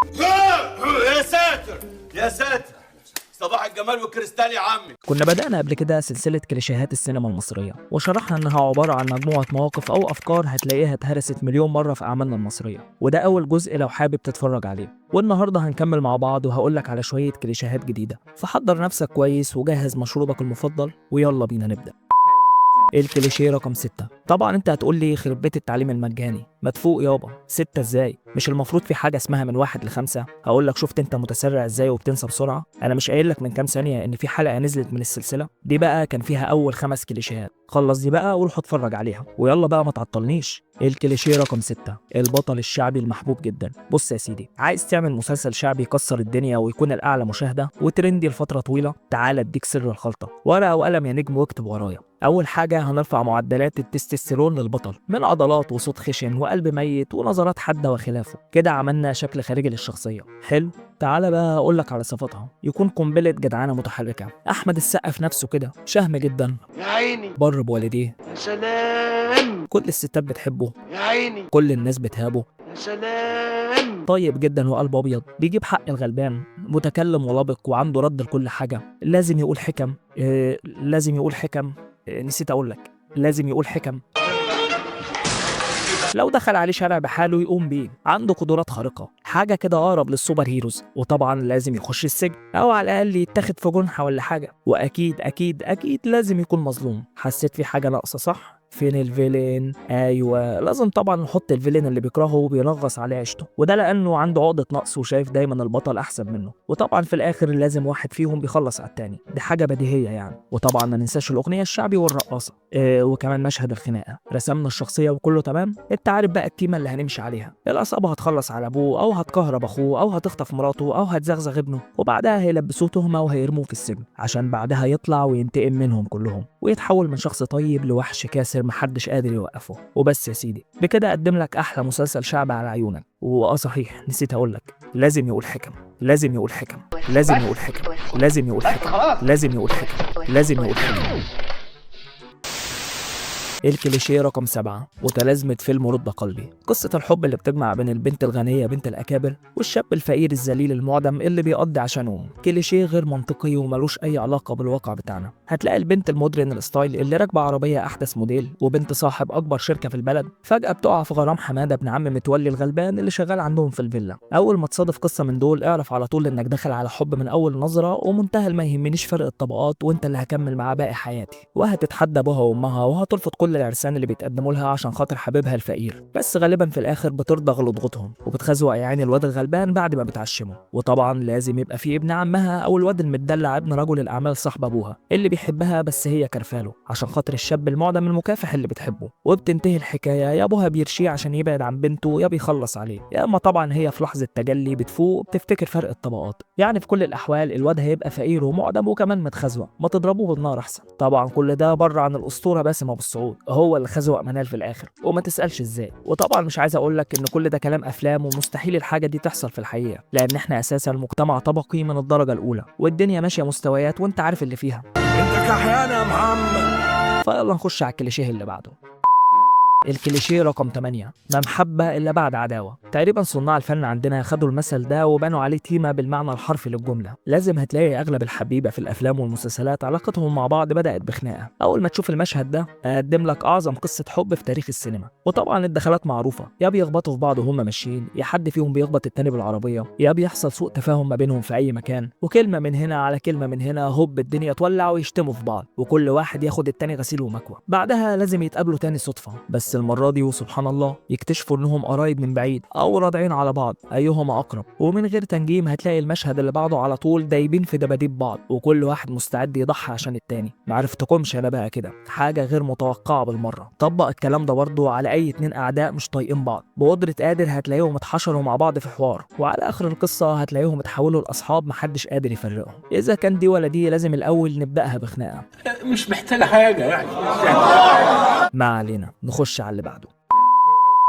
يا ساتر يا ساتر، صباح الجمال والكريستال يا عمي. كنا بدأنا قبل كده سلسلة كليشيهات السينما المصرية، وشرحنا إنها عبارة عن مجموعة مواقف أو أفكار هتلاقيها اتهرست مليون مرة في أعمالنا المصرية، وده أول جزء لو حابب تتفرج عليه. والنهاردة هنكمل مع بعض وهقولك على شوية كليشيهات جديدة، فحضر نفسك كويس وجهز مشروبك المفضل ويلا بينا نبدأ. الكليشيه رقم 6. طبعا انت هتقول لي يخرب بيت التعليم المجاني، مدفوق يابا، 6 ازاي؟ مش المفروض في حاجه اسمها من 1 ل5؟ هقول لك شفت انت متسرع ازاي وبتنسى بسرعه؟ انا مش قايل لك من كام ثانيه ان في حلقه نزلت من السلسله دي بقى كان فيها اول 5 كليشيهات؟ خلص دي بقى وروح اتفرج عليها ويلا بقى ما تعطلنيش. الكليشيه رقم 6. البطل الشعبي المحبوب جدا. بص يا سيدي، عايز تعمل مسلسل شعبي يكسر الدنيا ويكون الاعلى مشاهده وترندي لفتره طويله؟ تعال اديك سر الخلطه، ورقه وقلم يا نجم واكتب ورايا. اول حاجه هنرفع معدلات التستوستيرون للبطل من عضلات وصوت خشن وقلب ميت ونظرات حاده وخلافه، كده عملنا شكل خارجي للشخصيه حلو. تعالى بقى اقول لك على صفاتها، يكون قنبله جدعانه متحركه، احمد السقا في نفسه كده شهم جدا يا عيني بر بوالديه، يا سلام، كل الستات بتحبه، يا عيني كل الناس بتهابه، يا سلام. طيب جدا وقلب ابيض، بيجيب حق الغلبان، متكلم ولبق وعنده رد لكل حاجه، لازم يقول حكم. لازم يقول حكم. نسيت اقول لك، لازم يقول حكم. لو دخل عليه شارع بحاله يقوم بيه، عنده قدرات خارقة، حاجة كده أقرب للسوبر هيروز، وطبعا لازم يخش السجن أو على الأقل يتاخد في جنحة ولا حاجة، وأكيد أكيد أكيد لازم يكون مظلوم. حسيت في حاجة ناقصة صح؟ فين الفيلين؟ ايوه لازم طبعا نحط الفيلين اللي بيكرهه وبينغص عليه عيشته، وده لانه عنده عقده نقص وشايف دايما البطل احسن منه، وطبعا في الاخر لازم واحد فيهم بيخلص على التاني، دي حاجه بديهيه يعني. وطبعا ما ننساش الاغنيه الشعبي والرقاصه، وكمان مشهد الخناقه، رسمنا الشخصيه وكله تمام. انت عارف بقى التيمه اللي هنمشي عليها، العصابه هتخلص على ابوه او هتكهرب اخوه او هتخطف مراته او هتزغزغ ابنه، وبعدها هيلبسوه تهمه وهيرموه في السجن عشان بعدها يطلع وينتقم منهم كلهم ويتحول من شخص طيب لوحش كاسر محدش قادر يوقفه. وبس يا سيدي، بكده اقدم لك احلى مسلسل شعبي على عيونك. صحيح نسيت اقول لك، لازم يقول حكم، لازم يقول حكم، لازم يقول حكم، لازم يقول حكم، لازم يقول حكم، لازم يقول حكم. الكليشيه رقم 7. متلازمة فيلم رد قلبي، قصة الحب اللي بتجمع بين البنت الغنية بنت الأكابر والشاب الفقير الذليل المعدم اللي بيقضي عشانهم. كليشيه غير منطقي وملوش أي علاقة بالواقع بتاعنا. هتلاقي البنت المودرن الستايل اللي راكبة عربية أحدث موديل وبنت صاحب أكبر شركة في البلد فجأة بتقع في غرام حمادة ابن عم متولي الغلبان اللي شغال عندهم في الفيلا. أول ما تصادف قصة من دول اعرف على طول إنك داخل على حب من أول نظرة ومنتهى ما يهمنيش فرق الطبقات وأنت اللي هكمل معاه باقي حياتي، وهتتحدى أبوها وأمها وهترفض كل العرسان اللي بيتقدموا لها عشان خاطر حبيبها الفقير، بس غالبا في الاخر بترضى غلطهم وبتخزوق يعني الواد الغلبان بعد ما بتعشمه. وطبعا لازم يبقى في ابن عمها او الواد المدلع ابن رجل الاعمال صاحب ابوها اللي بيحبها بس هي كرفاله عشان خاطر الشاب المعدم المكافح اللي بتحبه، وبتنتهي الحكايه يا ابوها بيرشيه عشان يبعد عن بنته يا بيخلص عليه، يا اما طبعا هي في لحظه تجلي بتفوق بتفتكر فرق الطبقات. يعني في كل الاحوال الواد هيبقى فقير ومعدم وكمان متخزوق، ما تضربوه بالنار احسن. طبعا كل ده بره عن الاسطوره باسم ابو السعود، هو اللي خزوق منال في الاخر وما تسالش ازاي. وطبعا مش عايز اقول لك ان كل ده كلام افلام ومستحيل الحاجه دي تحصل في الحقيقه، لان احنا اساسا مجتمع طبقي من الدرجه الاولى والدنيا ماشيه مستويات وانت عارف اللي فيها. انت كحيان يا محمد. فيلا نخش على الكليشيه اللي بعده. الكليشيه رقم 8. ما محبة إلا بعد عداوة. تقريبا صناع الفن عندنا خدوا المثل ده وبنوا عليه تيمة بالمعنى الحرفي للجملة. لازم هتلاقي أغلب الحبيبة في الأفلام والمسلسلات علاقتهم مع بعض بدأت بخناقة. أول ما تشوف المشهد ده أقدم لك أعظم قصة حب في تاريخ السينما. وطبعا الدخلات معروفة، يا بيخبطوا في بعض وهم ماشيين، يا حد فيهم بيخبط التاني بالعربية، يا بيحصل سوء تفاهم ما بينهم في أي مكان، وكلمة من هنا على كلمة من هنا هوب الدنيا تولع ويشتموا في بعض وكل واحد ياخد التاني غسيل ومكوى. بعدها لازم يتقابلوا تاني صدفة، بس المرة دي وسبحان الله يكتشفوا انهم قرايب من بعيد او راضعين على بعض ايهما اقرب. ومن غير تنجيم هتلاقي المشهد اللي بعده على طول دايبين في دباديب بعض وكل واحد مستعد يضحي عشان التاني. معرفتكمش انا بقى كده حاجه غير متوقعه بالمره. طبق الكلام ده برضه على اي اتنين اعداء مش طايقين بعض، بقدره قادر هتلاقيهم اتحشروا مع بعض في حوار، وعلى اخر القصه هتلاقيهم اتحولوا لاصحاب محدش قادر يفرقهم. اذا كان دي ولا دي لازم الاول نبداها بخناقه، مش محتاجه حاجه يعني. ما علينا نخش على اللي بعده.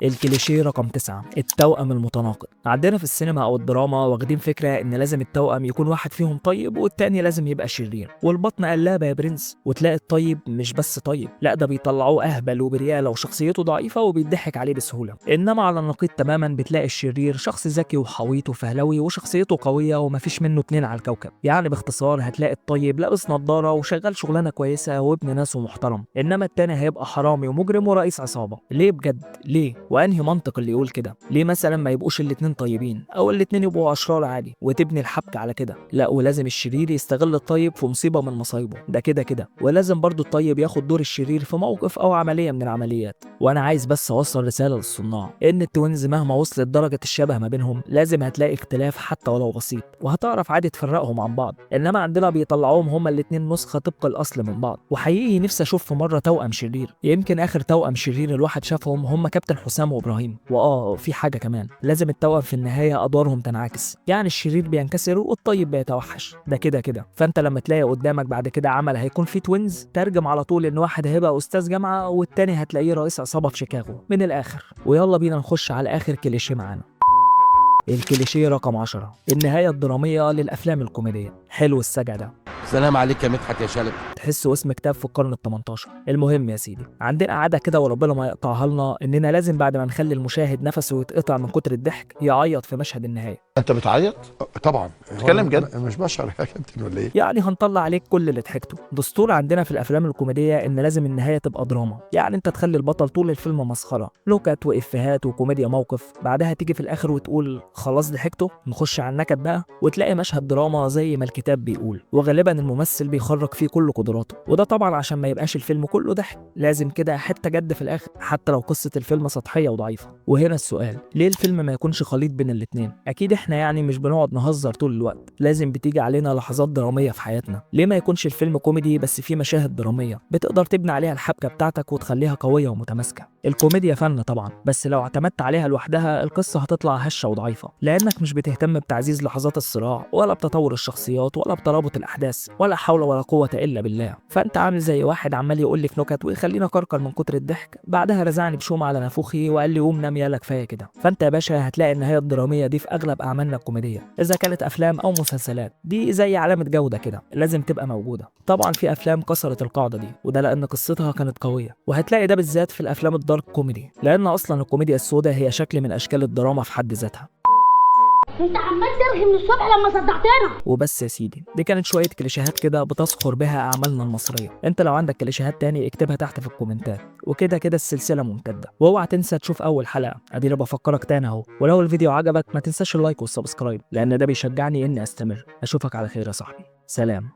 الكليشيه رقم 9، التوأم المتناقض. عندنا في السينما او الدراما واخدين فكره ان لازم التوأم يكون واحد فيهم طيب والتاني لازم يبقى شرير، والبطن قلابه يا برنس، وتلاقي الطيب مش بس طيب، لا ده بيطلعوه اهبل وبرياله وشخصيته ضعيفه وبيضحك عليه بسهوله. انما على النقيض تماما بتلاقي الشرير شخص ذكي وحويط وفهلوي وشخصيته قويه ومفيش منه اتنين على الكوكب. يعني باختصار هتلاقي الطيب لابس نظاره وشغال شغلانه كويسه وابن ناس ومحترم، انما التاني هيبقى حرامي ومجرم ورئيس عصابه. ليه بجد؟ ليه؟ وانهي منطق اللي يقول كده؟ ليه مثلا ما يبقوش الاتنين طيبين او الاتنين يبقوا اشرار عادي وتبني الحبكه على كده؟ لا، ولازم الشرير يستغل الطيب في مصيبه من مصايبه، ده كده كده، ولازم برضو الطيب ياخد دور الشرير في موقف او عمليه من العمليات. وانا عايز بس اوصل رساله للصناع ان التوينز مهما وصلت درجه الشبه ما بينهم لازم هتلاقي اختلاف حتى ولو بسيط، وهتعرف عادي تفرقهم عن بعض. انما عندنا بيطلعوهم هما الاتنين نسخه طبق الاصل من بعض. وحقيقي نفسي اشوف في مره توأم شرير. يمكن اخر توأم شرير الواحد شافهم هما كابتن حسام وابراهيم. في حاجه كمان، لازم التوأم في النهايه ادوارهم تنعكس، يعني الشرير بينكسر والطيب بيتوحش، ده كده كده. فانت لما تلاقي قدامك بعد كده عمل هيكون فيه توينز، ترجم على طول ان واحد هيبقى استاذ جامعه والتاني هتلاقيه رئيس عصابه في شيكاغو من الاخر. ويلا بينا نخش على اخر كليشيه معانا. الكليشيه رقم 10، النهايه الدراميه للافلام الكوميديه. حلو السجع ده، سلام عليك يا مدحت يا شلبي. تحسه اسم كتاب في القرن ال18. المهم يا سيدي، عندنا عاده كده وربنا ما يقطعها لنا، اننا لازم بعد ما نخلي المشاهد نفسه يتقطع من كتر الضحك يعيط في مشهد النهايه. انت بتعيط؟ طبعا. اتكلم جد. مش بشر يا كابتن ولا ايه؟ يعني هنطلع عليك كل اللي ضحكته. دستور عندنا في الافلام الكوميديه ان لازم النهايه تبقى دراما، يعني انت تخلي البطل طول الفيلم مسخره، نكت وافيهات وكوميديا موقف، بعدها تيجي في الاخر وتقول خلاص ضحكته نخش على النكد بقى، وتلاقي مشهد دراما زي ما الكتاب بيقول، وغالبا الممثل بيخرج فيه كل قدراته. وده طبعا عشان ما يبقاش الفيلم كله ضحك، لازم كده حته جد في الاخر حتى لو قصه الفيلم سطحيه وضعيفه. وهنا السؤال، ليه الفيلم ما يكونش خليط بين الاتنين؟ اكيد احنا يعني مش بنقعد نهزر طول الوقت، لازم بتيجي علينا لحظات دراميه في حياتنا. ليه ما يكونش الفيلم كوميدي بس فيه مشاهد دراميه بتقدر تبني عليها الحبكه بتاعتك وتخليها قويه ومتماسكه؟ الكوميديا فن طبعا، بس لو اعتمدت عليها لوحدها القصه هتطلع هشه وضعيفه، لانك مش بتهتم بتعزيز لحظات الصراع ولا بتطور الشخصيات ولا بترابط الاحداث ولا حول ولا قوه الا بالله. فانت عامل زي واحد عمال يقول لي في نكت ويخليني كركر من كتر الضحك، بعدها رزعني بشوم على نافوخي وقال لي قوم نام يالا كفايه كده. فانت يا باشا هتلاقي النهايه الدراميه دي في اغلب اعمالنا الكوميديه، اذا كانت افلام او مسلسلات، دي زي علامه جوده كده لازم تبقى موجوده. طبعا في افلام كسرت القاعده دي، وده لان قصتها كانت قويه، وهتلاقي ده بالذات في الافلام الدارك كوميدي، لان اصلا الكوميديا السوداء هي شكل من اشكال الدراما في حد ذاتها. انت عمال ترغي من الصبح لما صدعتنا. وبس يا سيدي، دي كانت شويه كليشيهات كده بتسخر بها اعمالنا المصريه. انت لو عندك كليشيهات تاني اكتبها تحت في الكومنتات، وكده كده السلسله ممتده. واوعى تنسى تشوف اول حلقه، ادينا بفكرك تاني اهو. ولو الفيديو عجبك ما تنساش اللايك والسبسكرايب، لان ده بيشجعني اني استمر. اشوفك على خير يا صاحبي، سلام.